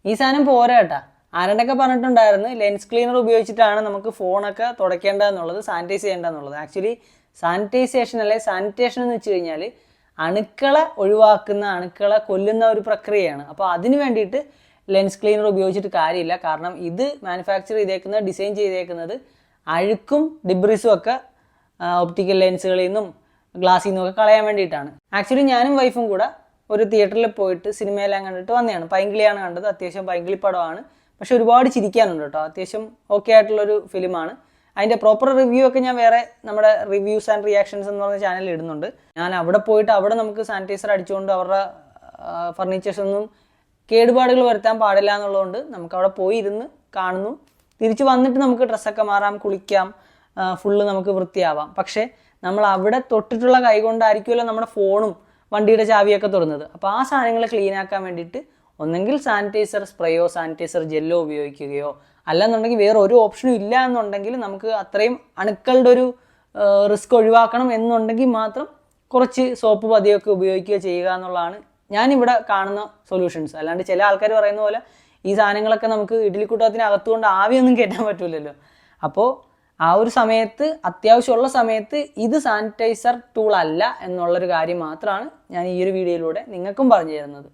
ഈ സാധനം പോരാ കേട്ടാ. ആരണ്ടൊക്കെ പറഞ്ഞിട്ടുണ്ടായിരുന്നു ലെൻസ് ക്ലീനർ ഉപയോഗിച്ചിട്ടാണ് നമുക്ക് ഫോണൊക്കെ തുടയ്ക്കേണ്ടതെന്നുള്ളത്, സാനിറ്റൈസ് ചെയ്യേണ്ടതെന്നുള്ളത്. ആക്ച്വലി സാനിറ്റൈസേഷൻ അല്ലെ സാനിറ്റേഷൻ എന്ന് വെച്ച് കഴിഞ്ഞാൽ അണുക്കളെ ഒഴിവാക്കുന്ന, അണുക്കളെ കൊല്ലുന്ന ഒരു പ്രക്രിയയാണ്. അപ്പോൾ അതിന് വേണ്ടിയിട്ട് ലെൻസ് ക്ലീനർ ഉപയോഗിച്ചിട്ട് കാര്യമില്ല. കാരണം ഇത് മാനുഫാക്ചർ ചെയ്തേക്കുന്നത്, ഡിസൈൻ ചെയ്തേക്കുന്നത് അഴുക്കും ഡിബ്രിസും ഒക്കെ ഒപ്റ്റിക്കൽ ലെൻസുകളിൽ നിന്നും ഗ്ലാസ്സിൽ നിന്നും ഒക്കെ കളയാൻ വേണ്ടിയിട്ടാണ്. ആക്ച്വലി ഞാനും വൈഫും കൂടെ ഒരു തിയേറ്ററിൽ പോയിട്ട് സിനിമയെല്ലാം കണ്ടിട്ട് വന്നതാണ്. പൈങ്കിളിയാണ് കണ്ടത്. അത്യാവശ്യം പൈങ്കിളി പടമാണ്, പക്ഷെ ഒരുപാട് ചിരിക്കാനുണ്ട് കേട്ടോ. അത്യാവശ്യം ഓക്കെ ആയിട്ടുള്ളൊരു ഫിലിമാണ്. അതിൻ്റെ പ്രോപ്പർ റിവ്യൂ ഒക്കെ ഞാൻ വേറെ നമ്മുടെ റിവ്യൂസ് ആൻഡ് റിയാക്ഷൻസ് എന്ന് പറഞ്ഞ ചാനലിൽ ഇടുന്നുണ്ട്. ഞാൻ അവിടെ പോയിട്ട് അവിടെ നമുക്ക് സാനിറ്റൈസർ അടിച്ചുകൊണ്ട് അവരുടെ ഫർണിച്ചേഴ്സ് ഒന്നും കേടുപാടുകൾ വരുത്താൻ പാടില്ല എന്നുള്ളതുകൊണ്ട് നമുക്ക് അവിടെ പോയി ഇരുന്ന് കാണുന്നു. തിരിച്ച് വന്നിട്ട് നമുക്ക് ഡ്രസ്സൊക്കെ മാറാം, കുളിക്കാം, ഫുള്ള് നമുക്ക് വൃത്തിയാവാം. പക്ഷേ നമ്മൾ അവിടെ തൊട്ടിട്ടുള്ള കൈ കൊണ്ടായിരിക്കുമല്ലോ നമ്മുടെ ഫോണും വണ്ടിയുടെ ചാവിയൊക്കെ തുറന്നത്. അപ്പോൾ ആ സാധനങ്ങൾ ക്ലീൻ ആക്കാൻ വേണ്ടിയിട്ട് ഒന്നെങ്കിൽ സാനിറ്റൈസർ സ്പ്രേയോ സാനിറ്റൈസർ ജെല്ലോ ഉപയോഗിക്കുകയോ, അല്ലെന്നുണ്ടെങ്കിൽ വേറെ ഒരു ഓപ്ഷനും ഇല്ല എന്നുണ്ടെങ്കിൽ, നമുക്ക് അത്രയും അണുക്കളുടെ ഒരു റിസ്ക് ഒഴിവാക്കണം എന്നുണ്ടെങ്കിൽ മാത്രം കുറച്ച് സോപ്പ് പതിയൊക്കെ ഉപയോഗിക്കുകയോ ചെയ്യുക എന്നുള്ളതാണ് ഞാനിവിടെ കാണുന്ന സൊല്യൂഷൻസ്. അല്ലാണ്ട് ചില ആൾക്കാർ പറയുന്ന പോലെ ഈ സാധനങ്ങളൊക്കെ നമുക്ക് ഇഡ്ഡലിക്കുട്ടത്തിനകത്തുകൊണ്ട് ആവിയൊന്നും കയറ്റാൻ പറ്റില്ലല്ലോ. അപ്പോൾ ആ ഒരു സമയത്ത്, അത്യാവശ്യമുള്ള സമയത്ത് ഇത് സാനിറ്റൈസർ ടൂൾ അല്ല എന്നുള്ളൊരു കാര്യം മാത്രമാണ് ഞാൻ ഈ ഒരു വീഡിയോയിലൂടെ നിങ്ങൾക്കും പറഞ്ഞു തരുന്നത്.